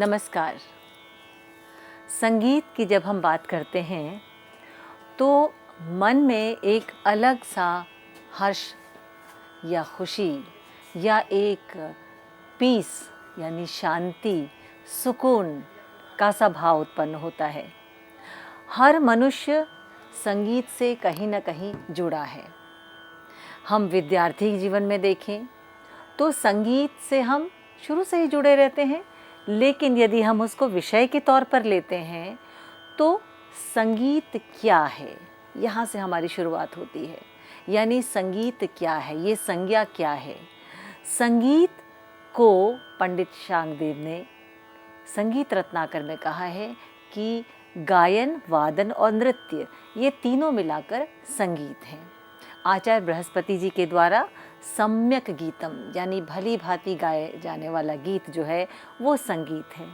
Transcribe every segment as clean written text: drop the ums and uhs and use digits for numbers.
नमस्कार। संगीत की जब हम बात करते हैं तो मन में एक अलग सा हर्ष या खुशी या एक पीस यानी शांति, सुकून का सा भाव उत्पन्न होता है। हर मनुष्य संगीत से कहीं न कहीं जुड़ा है। हम विद्यार्थी जीवन में देखें तो संगीत से हम शुरू से ही जुड़े रहते हैं, लेकिन यदि हम उसको विषय के तौर पर लेते हैं तो संगीत क्या है, यहाँ से हमारी शुरुआत होती है। यानी संगीत क्या है, ये संज्ञा क्या है। संगीत को पंडित शांगदेव ने संगीत रत्नाकर में कहा है कि गायन, वादन और नृत्य ये तीनों मिलाकर संगीत हैं। आचार्य बृहस्पति जी के द्वारा सम्यक गीतम यानी भली भांति गाए जाने वाला गीत जो है वो संगीत है।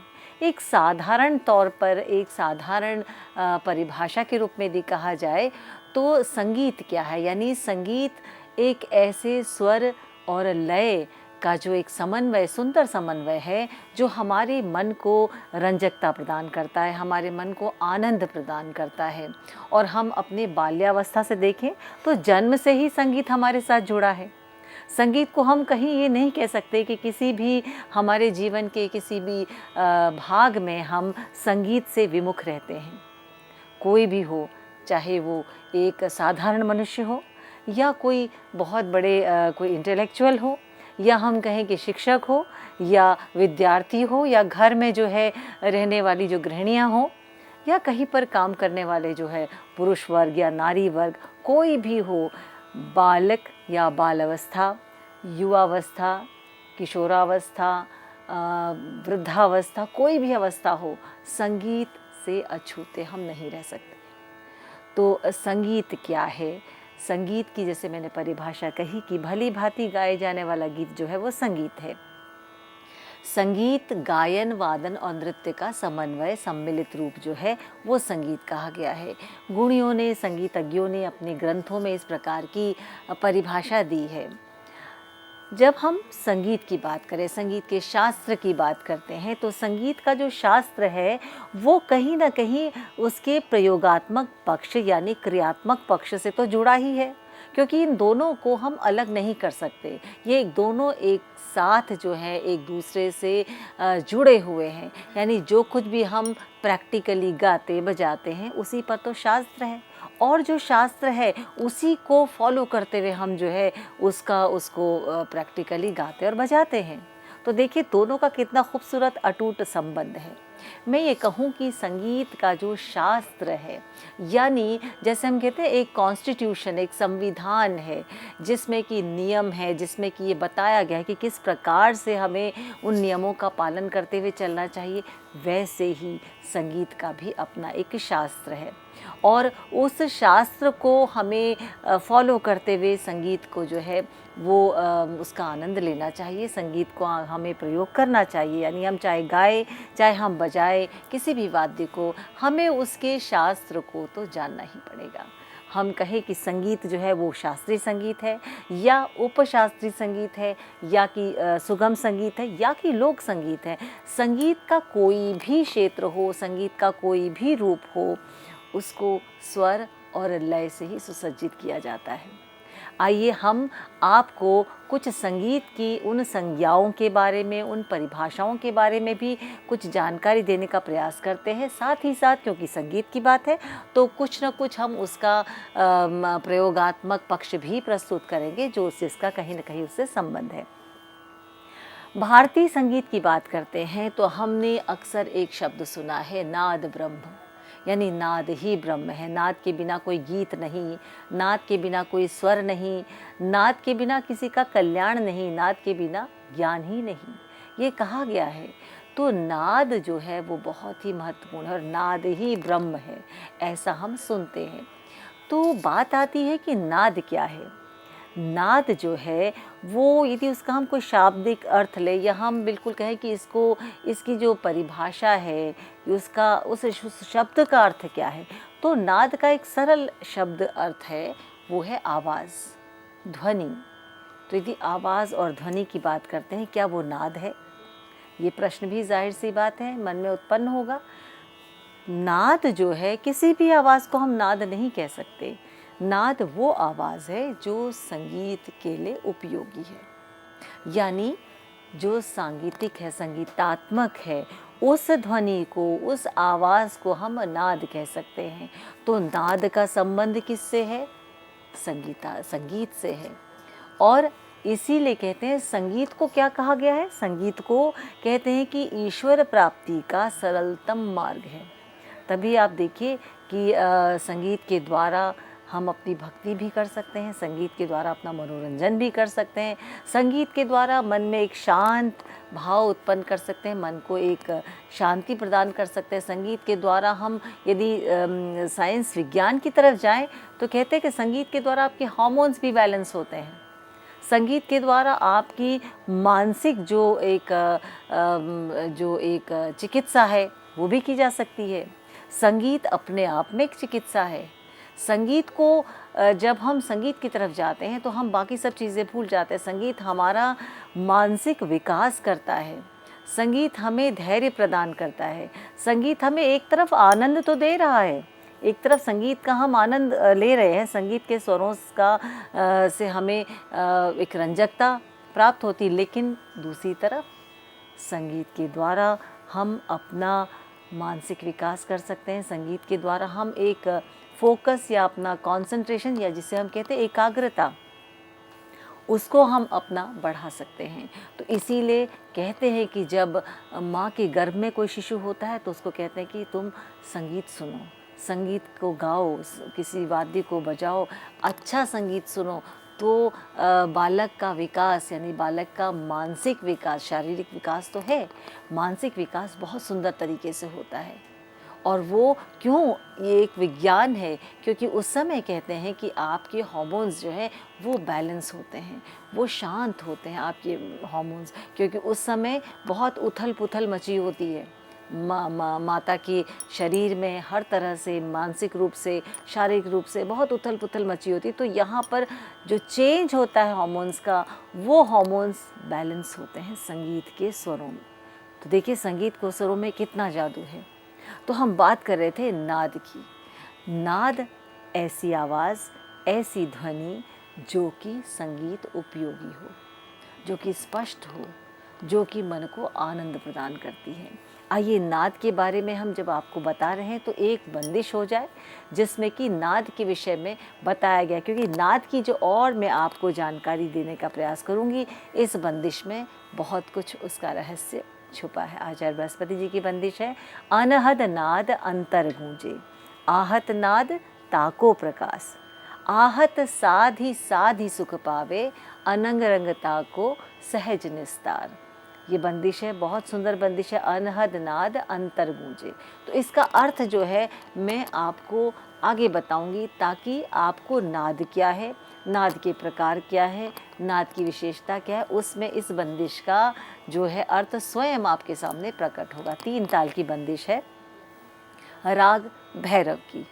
एक साधारण तौर पर, एक साधारण परिभाषा के रूप में यदि कहा जाए तो संगीत क्या है, यानी संगीत एक ऐसे स्वर और लय का जो एक समन्वय, सुंदर समन्वय है, जो हमारे मन को रंजकता प्रदान करता है, हमारे मन को आनंद प्रदान करता है। और हम अपने बाल्यावस्था से देखें तो जन्म से ही संगीत हमारे साथ जुड़ा है। संगीत को हम कहीं ये नहीं कह सकते कि किसी भी हमारे जीवन के किसी भी भाग में हम संगीत से विमुख रहते हैं। कोई भी हो, चाहे वो एक साधारण मनुष्य हो या कोई बहुत बड़े कोई इंटेलेक्चुअल हो, या हम कहें कि शिक्षक हो या विद्यार्थी हो, या घर में जो है रहने वाली जो गृहिणियाँ हो, या कहीं पर काम करने वाले जो है पुरुष वर्ग या नारी वर्ग, कोई भी हो, बालक या बालावस्था, युवावस्था, किशोरावस्था, वृद्धावस्था, कोई भी अवस्था हो, संगीत से अछूते हम नहीं रह सकते। तो संगीत क्या है? संगीत की जैसे मैंने परिभाषा कही कि भली भांति गाए जाने वाला गीत जो है वो संगीत है। संगीत गायन, वादन और नृत्य का समन्वय, सम्मिलित रूप जो है वो संगीत कहा गया है। गुणियों ने, संगीतज्ञों ने अपने ग्रंथों में इस प्रकार की परिभाषा दी है। जब हम संगीत की बात करें, संगीत के शास्त्र की बात करते हैं, तो संगीत का जो शास्त्र है वो कहीं ना कहीं उसके प्रयोगात्मक पक्ष यानी क्रियात्मक पक्ष से तो जुड़ा ही है, क्योंकि इन दोनों को हम अलग नहीं कर सकते। ये दोनों एक साथ जो है एक दूसरे से जुड़े हुए हैं। यानी जो कुछ भी हम प्रैक्टिकली गाते बजाते हैं उसी पर तो शास्त्र है, और जो शास्त्र है उसी को फॉलो करते हुए हम जो है उसको प्रैक्टिकली गाते और बजाते हैं। तो देखिए दोनों का कितना खूबसूरत अटूट संबंध है। मैं ये कहूँ कि संगीत का जो शास्त्र है, यानी जैसे हम कहते हैं एक कॉन्स्टिट्यूशन, एक संविधान है जिसमें कि नियम है, जिसमें कि ये बताया गया है कि किस प्रकार से हमें उन नियमों का पालन करते हुए चलना चाहिए, वैसे ही संगीत का भी अपना एक शास्त्र है। और उस शास्त्र को हमें फॉलो करते हुए संगीत को जो है वो उसका आनंद लेना चाहिए, संगीत को हमें प्रयोग करना चाहिए। यानी हम चाहे गाए, चाहे हम बजाए किसी भी वाद्य को, हमें उसके शास्त्र को तो जानना ही पड़ेगा। हम कहें कि संगीत जो है वो शास्त्रीय संगीत है या उपशास्त्रीय संगीत है, या कि सुगम संगीत है, या कि लोक संगीत है। संगीत का कोई भी क्षेत्र हो, संगीत का कोई भी रूप हो, उसको स्वर और लय से ही सुसज्जित किया जाता है। आइए हम आपको कुछ संगीत की उन संज्ञाओं के बारे में, उन परिभाषाओं के बारे में भी कुछ जानकारी देने का प्रयास करते हैं। साथ ही साथ क्योंकि संगीत की बात है तो कुछ न कुछ हम उसका प्रयोगात्मक पक्ष भी प्रस्तुत करेंगे, जो जिसका कहीं न कहीं उससे संबंध है। भारतीय संगीत की बात करते हैं तो हमने अक्सर एक शब्द सुना है, नाद ब्रह्म, यानी नाद ही ब्रह्म है। नाद के बिना कोई गीत नहीं, नाद के बिना कोई स्वर नहीं, नाद के बिना किसी का कल्याण नहीं, नाद के बिना ज्ञान ही नहीं, ये कहा गया है। तो नाद जो है वो बहुत ही महत्वपूर्ण है और नाद ही ब्रह्म है, ऐसा हम सुनते हैं। तो बात आती है कि नाद क्या है। नाद जो है वो यदि उसका हम कोई शाब्दिक अर्थ ले, या हम बिल्कुल कहें कि इसकी जो परिभाषा है, उसका उस शब्द का अर्थ क्या है, तो नाद का एक सरल शब्द अर्थ है, वो है आवाज़, ध्वनि। तो यदि आवाज़ और ध्वनि की बात करते हैं, क्या वो नाद है? ये प्रश्न भी जाहिर सी बात है मन में उत्पन्न होगा। नाद जो है, किसी भी आवाज़ को हम नाद नहीं कह सकते। नाद वो आवाज़ है जो संगीत के लिए उपयोगी है, यानी जो सांगीतिक है, संगीतात्मक है, उस ध्वनि को, उस आवाज़ को हम नाद कह सकते हैं। तो नाद का संबंध किससे है? संगीत से है। और इसीलिए कहते हैं संगीत को क्या कहा गया है? संगीत को कहते हैं कि ईश्वर प्राप्ति का सरलतम मार्ग है। तभी आप देखिए कि संगीत के द्वारा हम अपनी भक्ति भी कर सकते हैं, संगीत के द्वारा अपना मनोरंजन भी कर सकते हैं, संगीत के द्वारा मन में एक शांत भाव उत्पन्न कर सकते हैं, मन को एक शांति प्रदान कर सकते हैं। संगीत के द्वारा हम यदि साइंस विज्ञान की तरफ जाएं तो कहते हैं कि संगीत के द्वारा आपके हार्मोन्स भी बैलेंस होते हैं। संगीत के द्वारा आपकी मानसिक जो एक चिकित्सा है वो भी की जा सकती है। संगीत अपने आप में एक चिकित्सा है। संगीत को जब हम संगीत की तरफ जाते हैं तो हम बाकी सब चीज़ें भूल जाते हैं। संगीत हमारा मानसिक विकास करता है, संगीत हमें धैर्य प्रदान करता है, संगीत हमें एक तरफ आनंद तो दे रहा है, एक तरफ संगीत का हम आनंद ले रहे हैं, संगीत के स्वरों का से हमें एक रंजकता प्राप्त होती, लेकिन दूसरी तरफ संगीत के द्वारा हम अपना मानसिक विकास कर सकते हैं। संगीत के द्वारा हम एक फोकस या अपना कंसंट्रेशन या जिसे हम कहते हैं एकाग्रता, उसको हम अपना बढ़ा सकते हैं। तो इसीलिए कहते हैं कि जब माँ के गर्भ में कोई शिशु होता है तो उसको कहते हैं कि तुम संगीत सुनो, संगीत को गाओ, किसी वाद्य को बजाओ, अच्छा संगीत सुनो। तो बालक का विकास यानी बालक का मानसिक विकास, शारीरिक विकास तो है, मानसिक विकास बहुत सुंदर तरीके से होता है। और वो क्यों, ये एक विज्ञान है, क्योंकि उस समय कहते हैं कि आपके हार्मोन्स जो है वो बैलेंस होते हैं, वो शांत होते हैं आपके हार्मोन्स, क्योंकि उस समय बहुत उथल पुथल मची होती है। माता के शरीर में हर तरह से मानसिक रूप से, शारीरिक रूप से बहुत उथल पुथल मची होती है। तो यहाँ पर जो चेंज होता है हार्मोन्स का, वो हार्मोन्स बैलेंस होते हैं संगीत के स्वरों में। तो देखिए संगीत को स्वरों में कितना जादू है। तो हम बात कर रहे थे नाद की। नाद ऐसी आवाज़, ऐसी ध्वनि जो कि संगीत उपयोगी हो, जो कि स्पष्ट हो, जो कि मन को आनंद प्रदान करती है। आइए नाद के बारे में हम जब आपको बता रहे हैं तो एक बंदिश हो जाए जिसमें कि नाद के विषय में बताया गया, क्योंकि नाद की जो और मैं आपको जानकारी देने का प्रयास करूंगी, इस बंदिश में बहुत कुछ उसका रहस्य छुपा है। आचार्य बृहस्पति जी की बंदिश है, अनहद नाद अंतर गूंजे, आहत नाद ताको प्रकाश, आहत साधि साधि सुख पावे, अनंग रंग ताको सहज निस्तार। ये बंदिश है, बहुत सुंदर बंदिश है, अनहद नाद अंतर गूंजे। तो इसका अर्थ जो है मैं आपको आगे बताऊंगी, ताकि आपको नाद क्या है, नाद के प्रकार क्या है, नाद की विशेषता क्या है, उसमें इस बंदिश का जो है अर्थ स्वयं आपके सामने प्रकट होगा। 3 ताल की बंदिश है, राग भैरव की।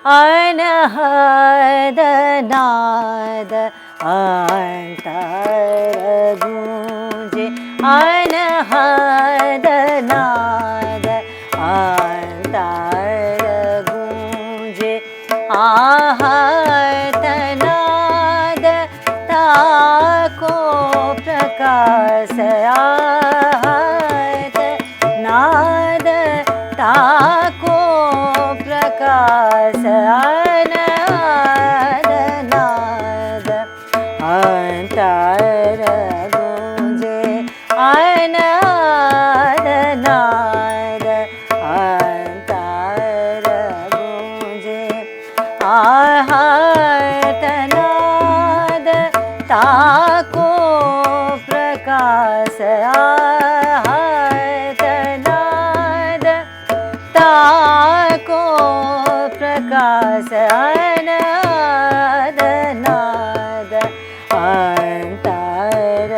अनहद नाद अंतर गूंजे, अनहद नाद अंतर गूंजे, आहत नाद ताको प्रकाश, आहत नाद ताको प्रकाश। आहत नाद ताको प्रकाश अनाद नाद अंतर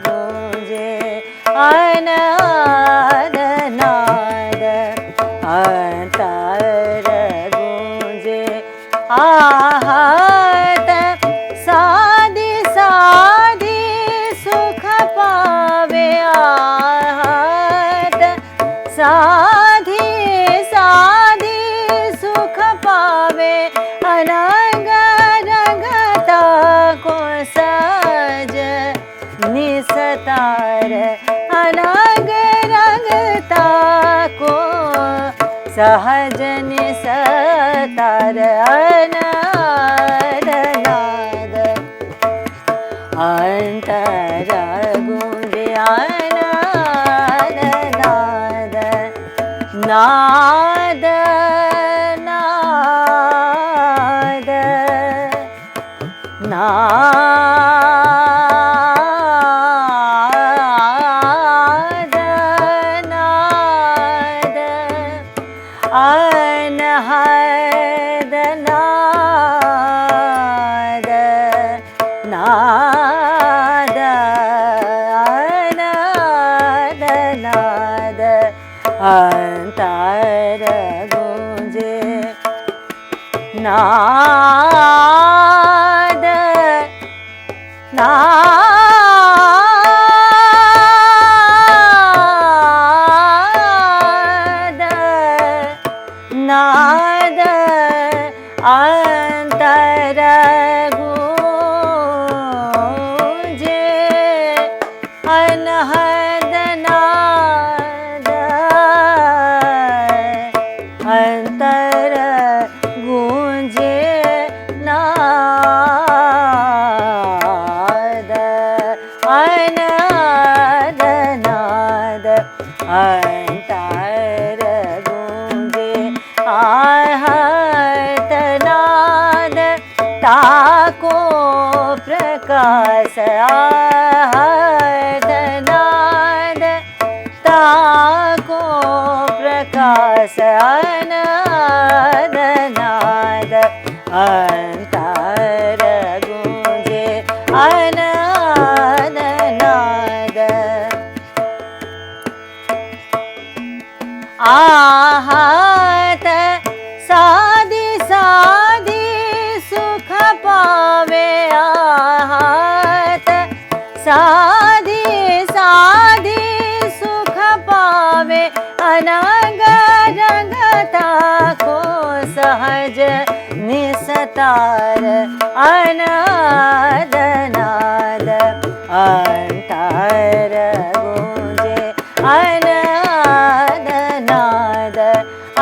गूंजे अनाद नाद अंतर गूंजे आहत साधि साधि सुख पावे आहत साधि साधि सुख पावे अनंग रंगता को सज निस्तार अनंग रंगता को सहज निस्तार अनाद नाद अंतर गूंजे अनाद नाद नाद नाद नाद नाद अनहद नाद नाद अनहद नाद अंतर गूंजे नाद नाद नाद अंतर गूंजे अनहद नाद अंतर गूंजे नाद अनाद नाद अंतर गूंजे आहत नाद ताको प्रकाश आहत नाद ताको प्रकाश अनाद नाद अंतर गूंजे अनाद नाद आहत साधि साधि सुख पावे आहत साधि साधि सुख पावे अनंग रंगता को सहज निस्तार अनाद नाद अंतर गूंजे अनाद नाद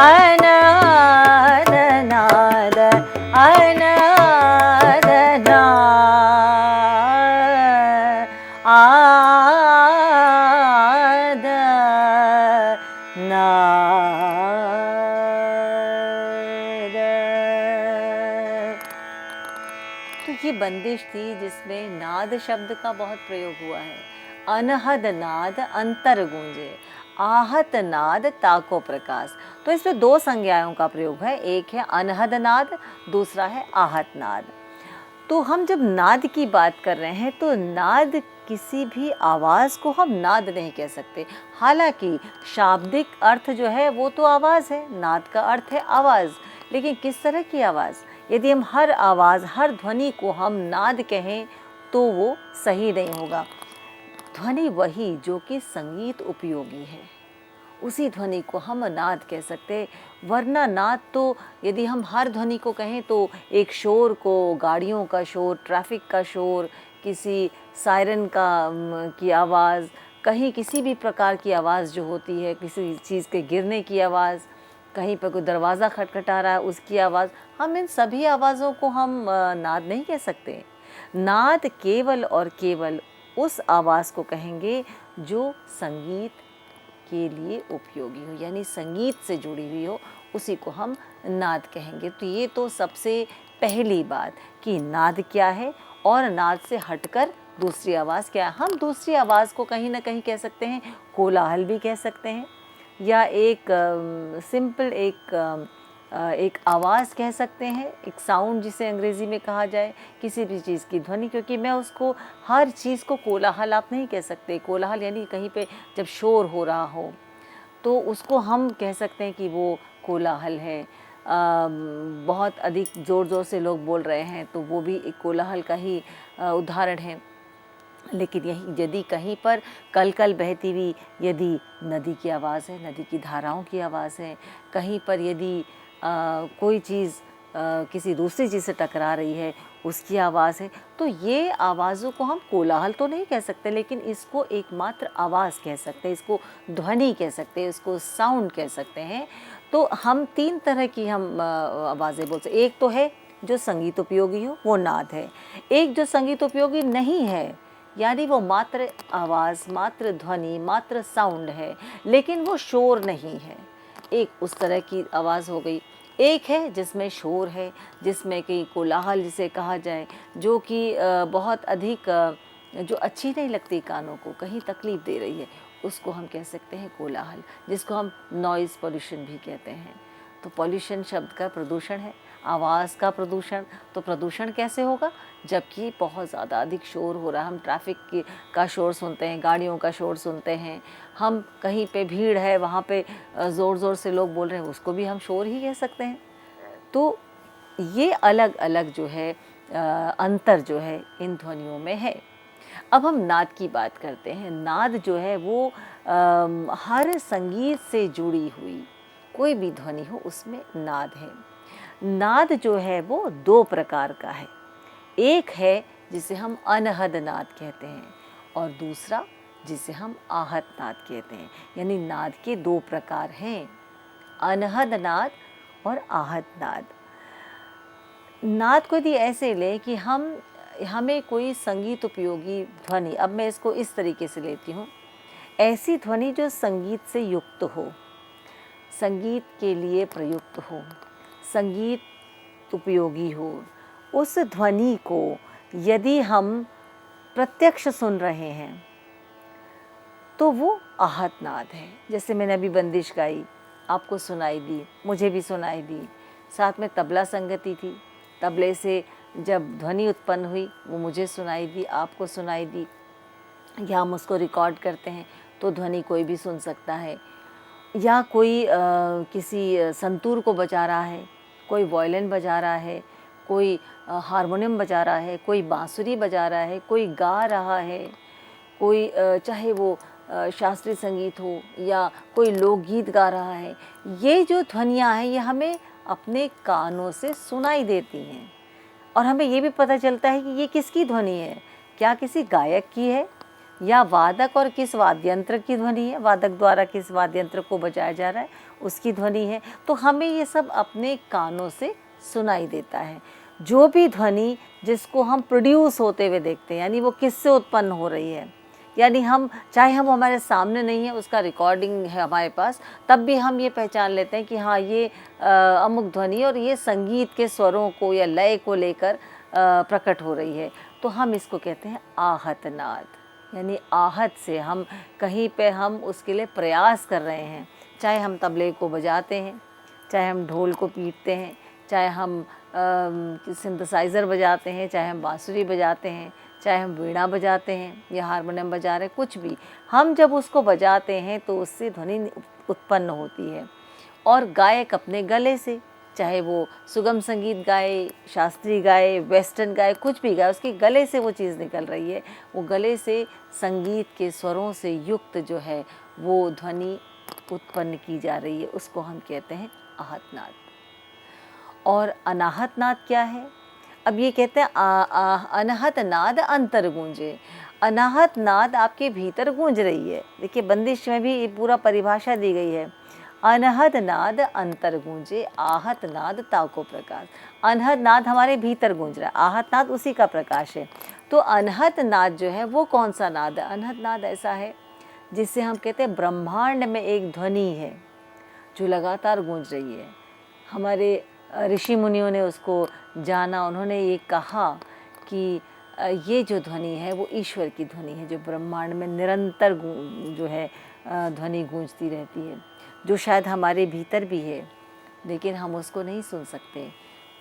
अनाद नाद अनाद नाद नाद। तो ये बंदिश थी जिसमें नाद शब्द का बहुत प्रयोग हुआ है। अनहद नाद अंतर गूंजे आहत नाद ताको प्रकाश। तो इसमें दो संज्ञाओं का प्रयोग है, एक है अनहद नाद, दूसरा है आहत नाद। तो हम जब नाद की बात कर रहे हैं तो नाद किसी भी आवाज़ को हम नाद नहीं कह सकते। हालांकि शाब्दिक अर्थ जो है वो तो आवाज़ है, नाद का अर्थ है आवाज़, लेकिन किस तरह की आवाज़? यदि हम हर आवाज़ हर ध्वनि को हम नाद कहें तो वो सही नहीं होगा। ध्वनि वही जो कि संगीत उपयोगी है, उसी ध्वनि को हम नाद कह सकते। वरना नाद तो यदि हम हर ध्वनि को कहें तो एक शोर को, गाड़ियों का शोर, ट्रैफिक का शोर, किसी सायरन की आवाज़, कहीं किसी भी प्रकार की आवाज़ जो होती है, किसी चीज़ के गिरने की आवाज़, कहीं पर कोई दरवाज़ा खटखटा रहा है उसकी आवाज़, हम इन सभी आवाज़ों को हम नाद नहीं कह सकते। नाद केवल और केवल उस आवाज़ को कहेंगे जो संगीत के लिए उपयोगी हो, यानी संगीत से जुड़ी हुई हो, उसी को हम नाद कहेंगे। तो ये तो सबसे पहली बात कि नाद क्या है और नाद से हटकर दूसरी आवाज़ क्या है? हम दूसरी आवाज़ को कहीं ना कहीं कह सकते हैं कोलाहल भी कह सकते हैं, या एक सिंपल एक आवाज़ कह सकते हैं, एक साउंड जिसे अंग्रेज़ी में कहा जाए, किसी भी चीज़ की ध्वनि। क्योंकि मैं उसको, हर चीज़ को कोलाहल आप नहीं कह सकते। कोलाहल यानी कहीं पे जब शोर हो रहा हो तो उसको हम कह सकते हैं कि वो कोलाहल है। बहुत अधिक ज़ोर ज़ोर से लोग बोल रहे हैं तो वो भी एक कोलाहल का ही उदाहरण है। लेकिन यही यदि कहीं पर कल कल बहती हुई यदि नदी की आवाज़ है, नदी की धाराओं की आवाज़ है, कहीं पर यदि कोई चीज़ किसी दूसरी चीज़ से टकरा रही है, उसकी आवाज़ है, तो ये आवाज़ों को हम कोलाहल तो नहीं कह सकते, लेकिन इसको एकमात्र आवाज़ कह सकते हैं, इसको ध्वनि कह सकते हैं, इसको साउंड कह सकते हैं। तो हम तीन तरह की हम आवाज़ें बोल सकते। एक तो है जो संगीत उपयोगी हो, वो नाद है। एक जो संगीत उपयोगी नहीं है, यानी वो मात्र आवाज़, मात्र ध्वनि, मात्र साउंड है, लेकिन वो शोर नहीं है। एक उस तरह की आवाज़ हो गई। एक है जिसमें शोर है, जिसमें कि कोलाहल जिसे कहा जाए, जो कि बहुत अधिक जो अच्छी नहीं लगती कानों को, कहीं तकलीफ़ दे रही है, उसको हम कह सकते हैं कोलाहल, जिसको हम नॉइज़ पॉल्यूशन भी कहते हैं। तो पॉल्यूशन शब्द का प्रदूषण है, आवाज़ का प्रदूषण। तो प्रदूषण कैसे होगा? जबकि बहुत ज़्यादा अधिक शोर हो रहा है, हम ट्रैफिक की का शोर सुनते हैं, गाड़ियों का शोर सुनते हैं, हम कहीं पे भीड़ है वहाँ पे ज़ोर ज़ोर से लोग बोल रहे हैं, उसको भी हम शोर ही कह सकते हैं। तो ये अलग अलग जो है अंतर जो है इन ध्वनियों में है। अब हम नाद की बात करते हैं। नाद जो है वो हर संगीत से जुड़ी हुई कोई भी ध्वनि हो, उसमें नाद है। नाद जो है वो दो प्रकार का है। एक है जिसे हम अनहद नाद कहते हैं, और दूसरा जिसे हम आहत नाद कहते हैं। यानी नाद के दो प्रकार हैं, अनहद नाद और आहत नाद। नाद को यदि ऐसे लें कि हमें कोई संगीत उपयोगी ध्वनि, अब मैं इसको इस तरीके से लेती हूँ, ऐसी ध्वनि जो संगीत से युक्त हो, संगीत के लिए प्रयुक्त हो, संगीत उपयोगी हो, उस ध्वनि को यदि हम प्रत्यक्ष सुन रहे हैं तो वो आहत नाद है। जैसे मैंने अभी बंदिश गाई, आपको सुनाई दी, मुझे भी सुनाई दी, साथ में तबला संगति थी, तबले से जब ध्वनि उत्पन्न हुई वो मुझे सुनाई दी, आपको सुनाई दी। या हम उसको रिकॉर्ड करते हैं तो ध्वनि कोई भी सुन सकता है। या कोई किसी संतूर को बजा रहा है, कोई वायलिन बजा रहा है, कोई हारमोनियम बजा रहा है, कोई बांसुरी बजा रहा है, कोई गा रहा है, कोई चाहे वो शास्त्रीय संगीत हो या कोई लोकगीत गा रहा है। ये जो ध्वनियाँ हैं ये हमें अपने कानों से सुनाई देती हैं, और हमें ये भी पता चलता है कि ये किसकी ध्वनि है, क्या किसी गायक की है, या वादक और किस वाद्य यंत्र की ध्वनि है, वादक द्वारा किस वाद्य यंत्र को बजाया जा रहा है उसकी ध्वनि है। तो हमें ये सब अपने कानों से सुनाई देता है। जो भी ध्वनि जिसको हम प्रोड्यूस होते हुए देखते हैं, यानी वो किससे उत्पन्न हो रही है, यानी हम चाहे हम हमारे सामने नहीं है, उसका रिकॉर्डिंग है हमारे पास, तब भी हम ये पहचान लेते हैं कि हाँ ये अमुक ध्वनि और ये संगीत के स्वरों को या लय को लेकर प्रकट हो रही है। तो हम इसको कहते हैं आहत नाद। यानी आहत से हम कहीं पे हम उसके लिए प्रयास कर रहे हैं, चाहे हम तबले को बजाते हैं, चाहे हम ढोल को पीटते हैं, चाहे हम सिंथेसाइज़र बजाते हैं, चाहे हम बांसुरी बजाते हैं, चाहे हम वीणा बजाते हैं या हारमोनियम बजा रहे हैं, कुछ भी हम जब उसको बजाते हैं तो उससे ध्वनि उत्पन्न होती है। और गायक अपने गले से, चाहे वो सुगम संगीत गाए, शास्त्रीय गाए, वेस्टर्न गाए, कुछ भी गाए, उसके गले से वो चीज़ निकल रही है। वो गले से संगीत के स्वरों से युक्त जो है वो ध्वनि उत्पन्न की जा रही है, उसको हम कहते हैं आहत नाद। और अनाहत नाद क्या है? अब ये कहते हैं अनाहत नाद अंतर गूंजे। अनाहत नाद आपके भीतर गूंज रही है। देखिए बंदिश में भी ये पूरा परिभाषा दी गई है, अनहद नाद अंतर गूंजे, आहत नाद ताको प्रकाश। अनहद नाद हमारे भीतर गूंज रहा है, आहत नाद उसी का प्रकाश है। तो अनहद नाद जो है वो कौन सा नाद है? अनहद नाद ऐसा है जिससे हम कहते हैं ब्रह्मांड में एक ध्वनि है जो लगातार गूंज रही है। हमारे ऋषि मुनियों ने उसको जाना, उन्होंने ये कहा कि ये जो ध्वनि है वो ईश्वर की ध्वनि है, जो ब्रह्मांड में निरंतर जो है ध्वनि गूंजती रहती है, जो शायद हमारे भीतर भी है लेकिन हम उसको नहीं सुन सकते।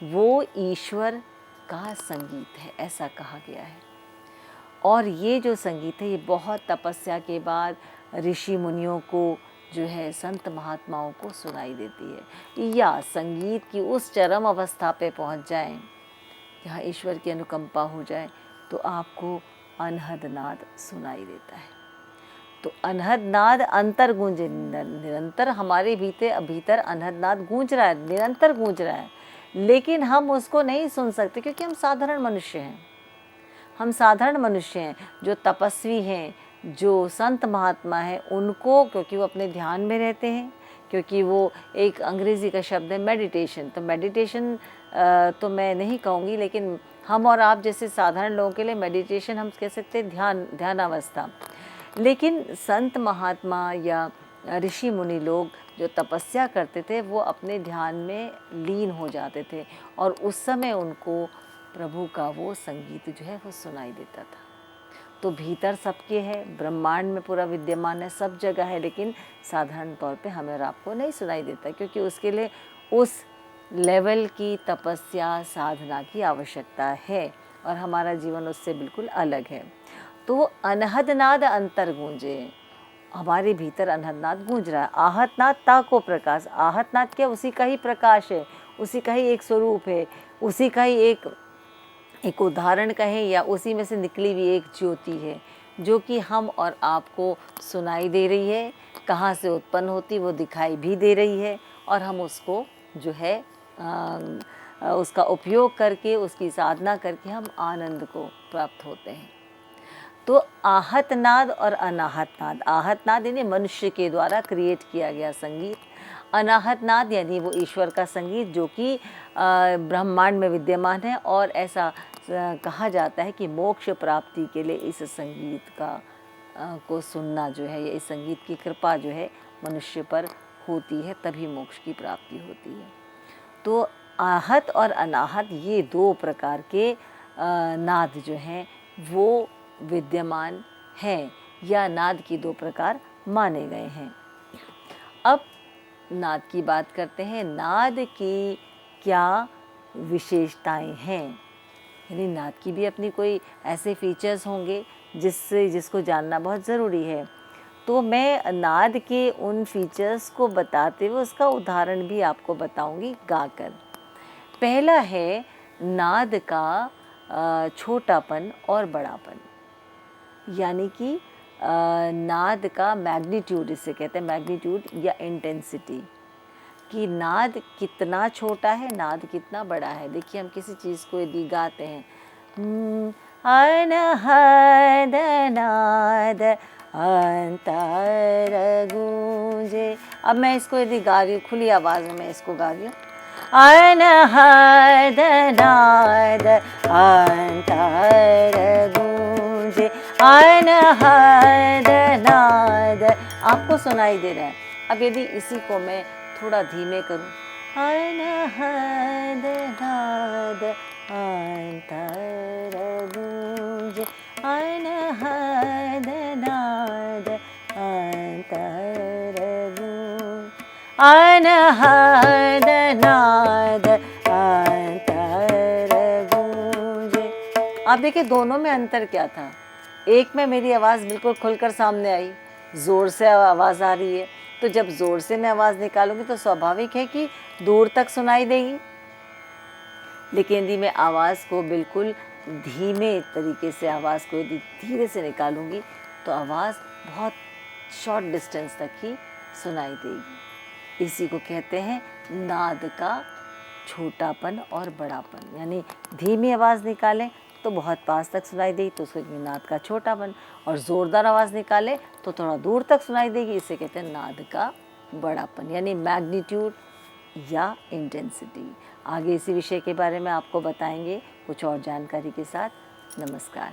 वो ईश्वर का संगीत है, ऐसा कहा गया है। और ये जो संगीत है ये बहुत तपस्या के बाद ऋषि मुनियों को जो है संत महात्माओं को सुनाई देती है, या संगीत की उस चरम अवस्था पे पहुंच जाएं जहाँ ईश्वर की अनुकंपा हो जाए तो आपको अनहद नाद सुनाई देता है। तो अनहद नाद अंतर गूंजे, निरंतर हमारे भीतर अनहद नाद गूंज रहा है, निरंतर गूंज रहा है, लेकिन हम उसको नहीं सुन सकते क्योंकि हम साधारण मनुष्य हैं। हम साधारण मनुष्य हैं। जो तपस्वी हैं, जो संत महात्मा हैं, उनको, क्योंकि वो अपने ध्यान में रहते हैं, क्योंकि वो एक अंग्रेज़ी का शब्द है मेडिटेशन, तो मेडिटेशन तो मैं नहीं कहूँगी, लेकिन हम और आप जैसे साधारण लोगों के लिए मेडिटेशन हम कह सकते हैं ध्यानावस्था। लेकिन संत महात्मा या ऋषि मुनि लोग जो तपस्या करते थे वो अपने ध्यान में लीन हो जाते थे और उस समय उनको प्रभु का वो संगीत जो है वो सुनाई देता था। तो भीतर सबके है, ब्रह्मांड में पूरा विद्यमान है, सब जगह है, लेकिन साधारण तौर पे हमें और आपको नहीं सुनाई देता क्योंकि उसके लिए उस लेवल की तपस्या साधना की आवश्यकता है और हमारा जीवन उससे बिल्कुल अलग है। तो वो अनहद नाद अंतर गूंजे, हमारे भीतर अनहद नाद गूंज रहा है। आहत नाद ताको प्रकाश, आहत नाद क्या, उसी का ही प्रकाश है, उसी का ही एक स्वरूप है, उसी का ही एक उदाहरण कहें या उसी में से निकली हुई एक ज्योति है जो कि हम और आपको सुनाई दे रही है। कहाँ से उत्पन्न होती वो दिखाई भी दे रही है और हम उसको जो है उसका उपयोग करके, उसकी साधना करके हम आनंद को प्राप्त होते हैं। तो आहत नाद और अनाहत नाद, आहत नाद यानी मनुष्य के द्वारा क्रिएट किया गया संगीत, अनाहत नाद यानी वो ईश्वर का संगीत जो कि ब्रह्मांड में विद्यमान है और ऐसा कहा जाता है कि मोक्ष प्राप्ति के लिए इस संगीत का को सुनना जो है, या इस संगीत की कृपा जो है मनुष्य पर होती है, तभी मोक्ष की प्राप्ति होती है। तो आहत और अनाहत ये दो प्रकार के नाद जो हैं वो विद्यमान हैं, या नाद की दो प्रकार माने गए हैं। अब नाद की बात करते हैं। नाद की क्या विशेषताएं हैं, यानी नाद की भी अपनी कोई ऐसे फीचर्स होंगे जिसको जानना बहुत ज़रूरी है। तो मैं नाद के उन फीचर्स को बताते हुए उसका उदाहरण भी आपको बताऊंगी गाकर। पहला है नाद का छोटापन और बड़ापन, यानी कि नाद का मैग्नीट्यूड, इसे कहते हैं मैग्नीट्यूड या इंटेंसिटी, कि नाद कितना छोटा है, नाद कितना बड़ा है। देखिए हम किसी चीज़ को यदि गाते हैं, अनहद नाद अंतर गूंजे, अब मैं इसको यदि गा रही हूँ खुली आवाज़ में, मैं इसको गा रही हूँ, अनहद नाद अंतर गूंजे, अनहद नाद, आपको सुनाई दे रहा है। अब यदि इसी को मैं थोड़ा धीमे करूं, अनहद नाद अंतर गूंजे, अनहद नाद अंतर गूंजे, अनहद नाद अंतर गूंजे। आप देखिए दोनों में अंतर क्या था। एक में मेरी आवाज़ बिल्कुल खुलकर सामने आई, ज़ोर से आवाज़ आ रही है, तो जब ज़ोर से मैं आवाज़ निकालूंगी तो स्वाभाविक है कि दूर तक सुनाई देगी। लेकिन यदि मैं आवाज़ को बिल्कुल धीमे तरीके से, आवाज़ को यदि धीरे से निकालूंगी तो आवाज़ बहुत शॉर्ट डिस्टेंस तक ही सुनाई देगी। इसी को कहते हैं नाद का छोटापन और बड़ापन, यानी धीमी आवाज़ निकालें तो बहुत पास तक सुनाई देगी, तो उसको नाद का छोटापन, और ज़ोरदार आवाज़ निकालें तो थोड़ा दूर तक सुनाई देगी, इसे कहते हैं नाद का बड़ापन, यानी मैग्नीट्यूड या इंटेंसिटी। आगे इसी विषय के बारे में आपको बताएंगे कुछ और जानकारी के साथ। नमस्कार।